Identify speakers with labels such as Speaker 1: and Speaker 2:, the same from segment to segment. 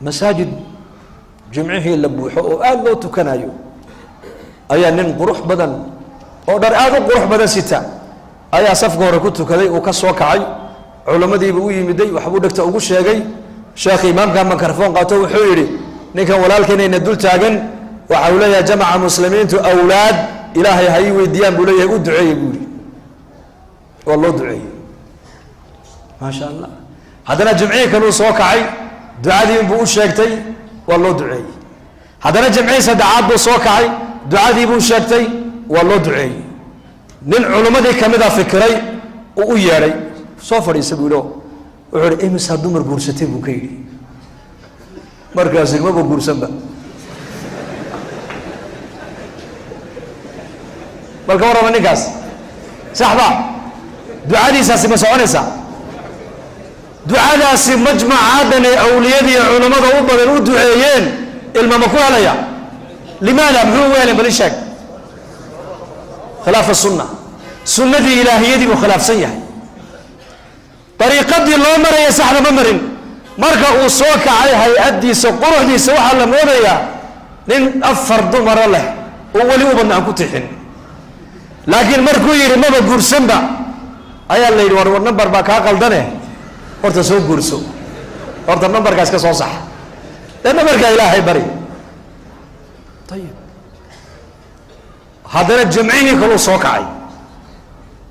Speaker 1: مساجد جمعه لبوحه وآل لو تكنايو أيا نن قروح بدن أو در آدم قروح بدن ستة أيا صفقة ركضت كذي وكسر كعي علماء دي بقولي مدي وحبودك تقول شيء شيخ إمام كان ميكروفون قاتو حيري نكن ولكن إن الدول تاجن وحولي جماعة مسلمين أولاد إلهي هاي وديان بقولي يقول دعي يقولي والله دعي ما شاء الله هذا جمعيه كانوا صوكعي دعاء دي بقول شيكتي والله دعي هذا جمعيه سدعات بصوكعي دعاء دي بقول شيكتي والله دعي نين علماء دي كمدا فكري وياري صفر يسبولو وحول إمس هادو مرقورستين بكيري مركزك ما بقورسن بقى مركورة من نقاس صحبا دعاء دي ساسي مسعونيسا دعاء داسي مجمع عادني أوليادي علماء أوبا بنو دعايين الممكو عليا لماذا محو ويلي بلشك خلاف السنة سنة دي إلهية دي وخلاف سيئة طريقة دي الله مرة يسحنا بمرين مركا أصوك عليها يؤدي سقره دي سوحا لموضيا لن أفر دمر الله أولي وبنا أنكو تحن لكن مركو يري ما بقرسن با أيا اللي يدور نمبر باكا قلدنه horta soo guurso horta numberkaas ka soo sax numberka ilaahay bari tayib hadana jamciini kala soo kacay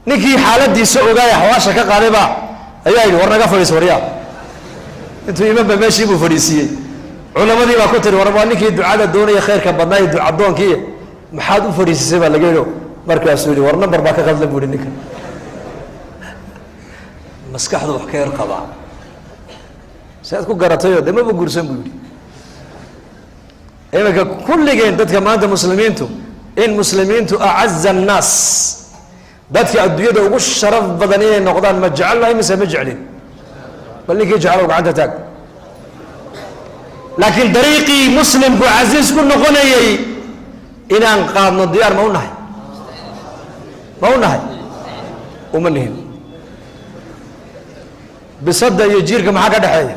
Speaker 1: ninkii xaaladiisa ogaay xawaasha ka qaadayba ayaa yiri war naga fadhiis wariya intuu imaam ba meeshii buu fadhiisiyay culamadii baa ku tiri war waa ninkii ducada doonaya khayrka badnaa ducada doonkii maxaad u fadhiisay baa laga yiro markaas uu yiri war number baa ka qaldan buu ninka مسكحه وحكاير قضاء سيدكو قراتيو ده ما بقرسن بيقولي ايما كل جين دتك ما انت مسلمينتو ان مسلمينتو اعز الناس دتك الدنيا وش شرف بدنيه نقدان ما جعلنا يمس ما جعلين بل لك يجعلوا قعدة تاك لكن طريقي مسلم وعزيز كل نقنيي ان انقاذنا الديار ما ونهي ومنهم بصدق يجيرك معك دحاي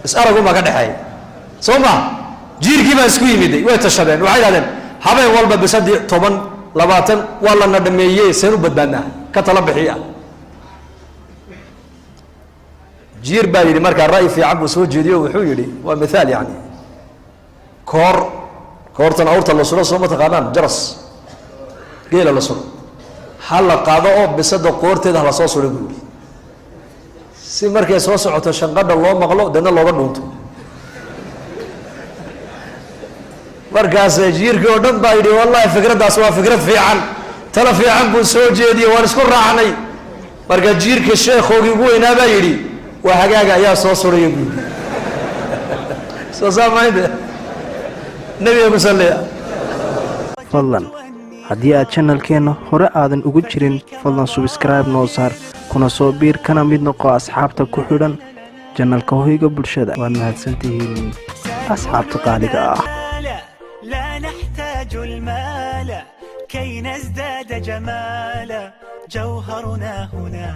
Speaker 1: اسألكم معك دحاي سوما جيرك ما اسكو يمدي ويتشدين waxay hadeen habay walba بصدق 10 20 wala na dhameeyay seen u badbaadna ka tala bixiya jiir baa yiri marka raay fiican buu soo jeediyo wuxuu yiri waa midaal yani koortan awrta la suro soo ma taqaanaan jaras geela la suro hal qaado oo بصدق qoorteeda la soo suro buu si markay soo socoto shanqadha loo maqlo dana looga dhunto markaas jiirkii oo dhan baa yidhi wallahi fikradaas waa fikrad fiican tala fiican buu soo jeediyey waan isku raacnay marka jiirka sheekhoogii ugu weynaa baa yidhi waa hagaaga ayaa soo suraya buu soo saamaynde nabiga ku salliya
Speaker 2: fadlan haddii aad channelkeena hore aadan ugu jirin fadlan subscribe noo saar kuna soo biir kana mid noqo asxaabta ku xidhan channelka hoyga bulshada waad mahadsantihiin asxaabta qaaliga ah
Speaker 3: لا نحتاج المال كي نزداد جمالا جوهرنا هنا